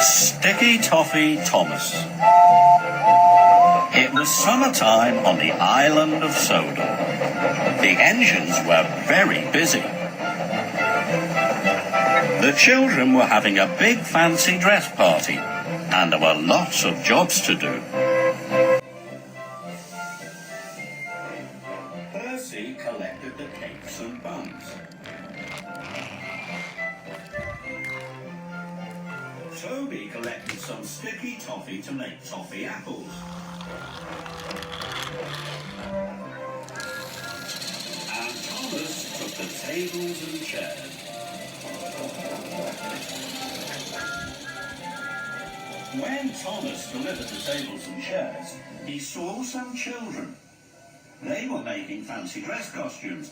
Sticky Toffee Thomas. It was summertime on the island of Sodor. The engines were very busy. The children were having a big fancy dress party, and there were lots of jobs to do. Percy collected the cakes and buns. Toby collected some sticky toffee to make toffee apples. And Thomas took the tables and chairs. When Thomas delivered the tables and chairs, he saw some children. They were making fancy dress costumes.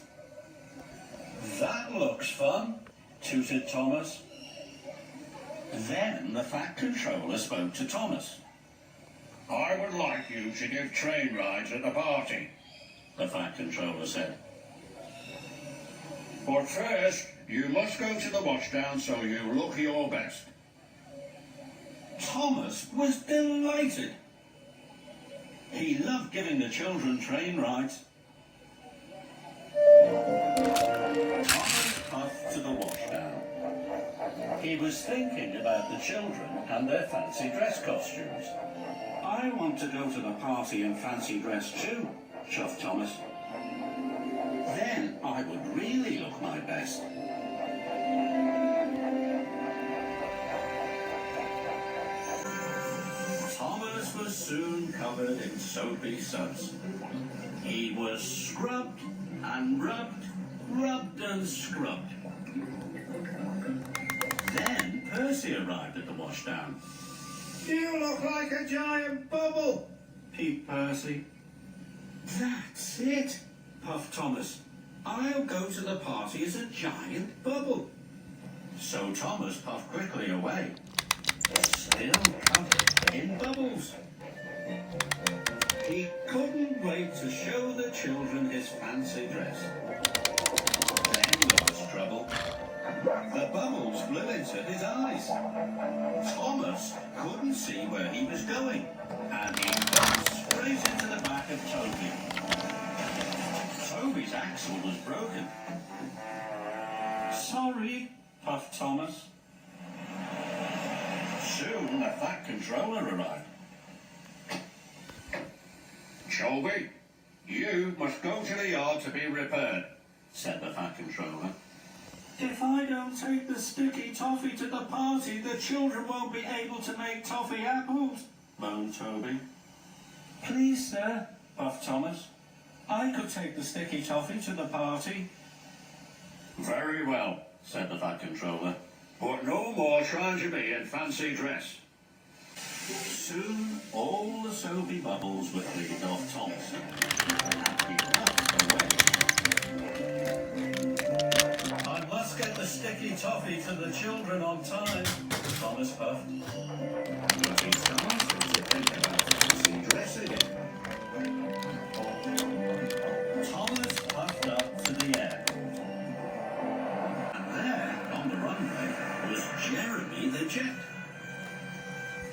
That looks fun, tooted Thomas. Then the Fat Controller spoke to Thomas. I would like you to give train rides at the party, The Fat Controller said. But first, you must go to the washdown so you look your best. Thomas was delighted. He loved giving the children train rides. Thomas puffed to the washdown. He was thinking about the children and their fancy dress costumes. I want to go to the party in fancy dress too, chuffed Thomas. Then I would really look my best. Thomas was soon covered in soapy suds. He was scrubbed and rubbed, rubbed and scrubbed. Then Percy arrived at the washdown. You look like a giant bubble, peeped Percy. That's it, puffed Thomas. I'll go to the party as a giant bubble. So Thomas puffed quickly away, still covered in bubbles. He couldn't wait to show the children his fancy dress. Then there was trouble. The bubbles flew into his eyes. Thomas couldn't see where he was going, and he bumped straight into the back of Toby. Toby's axle was broken. Sorry, puffed Thomas. Soon the Fat Controller arrived. Toby, you must go to the yard to be repaired, said the Fat Controller. If I don't take the sticky toffee to the party, the children won't be able to make toffee apples, moaned Toby. Please, sir, puffed Thomas. I could take the sticky toffee to the party. Very well, said the Fat Controller. But no more trying to be in fancy dress. Soon all the soapy bubbles were cleaned off Thomas, and he puffed away. I must get the sticky toffee to the children on time, Thomas puffed. But he started to think about fancy dress again. Thomas puffed up to the airport. And there, on the runway, was Jeremy the jet.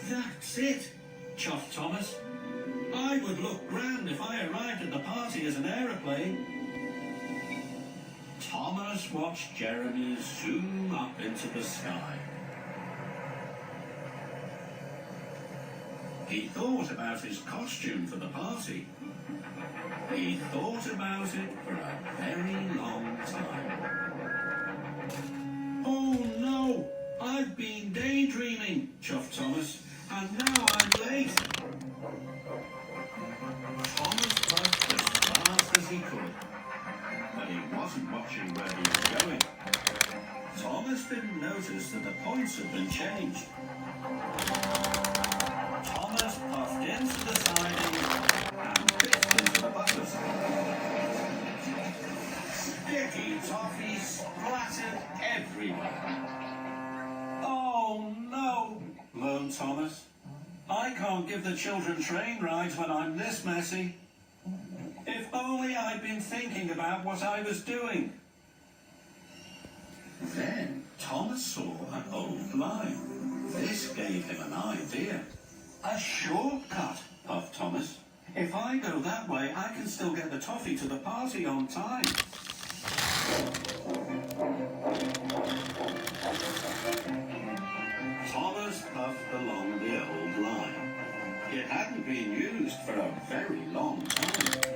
That's it, chuffed Thomas. I would look grand if I arrived at the party as an aeroplane. Thomas watched Jeremy zoom up into the sky. He thought about his costume for the party. He thought about it for a very long time. Oh no, I've been daydreaming, chuffed Thomas. And now I'm late. Thomas puffed as fast as he could, but he wasn't watching where he was going. Thomas didn't notice that the points had been changed. Thomas puffed into the siding and biffed into the butters. Sticky toffee splattered everywhere. Oh no, moaned Thomas. I can't give the children train rides when I'm this messy. If only I'd been thinking about what I was doing. Then Thomas saw an old line. This gave him an idea. A shortcut, puffed Thomas. If I go that way, I can still get the toffee to the party on time. Thomas puffed along the old line. It hadn't been used for a very long time.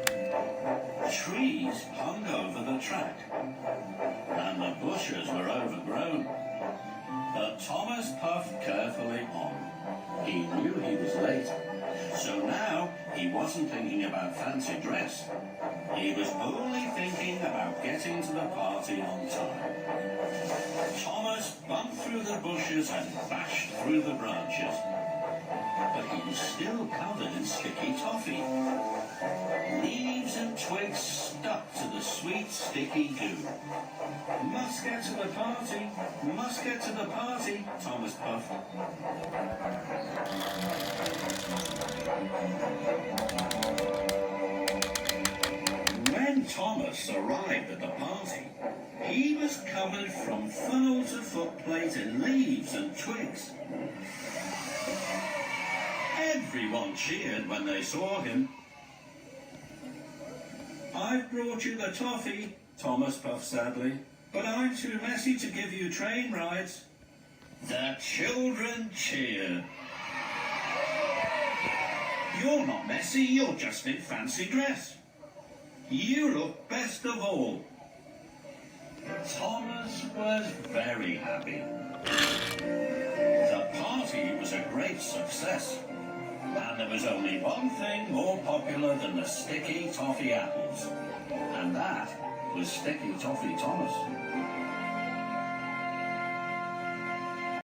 Trees hung over the track, and the bushes were overgrown. But Thomas puffed carefully on. He knew he was late, so now he wasn't thinking about fancy dress. He was only thinking about getting to the party on time. Thomas bumped through the bushes and bashed through the branches. But he was still covered in sticky toffee. Leaves and twigs stuck to the sweet, sticky goo. Must get to the party, must get to the party, Thomas puffed. When Thomas arrived at the party, he was covered from funnel to footplate in leaves and twigs. Everyone cheered when they saw him. I've brought you the toffee, Thomas puffed sadly, but I'm too messy to give you train rides. The children cheered. You're not messy, you're just in fancy dress. You look best of all. Thomas was very happy. The party was a great success. And there was only one thing more popular than the sticky toffee apples. And that was Sticky Toffee Thomas.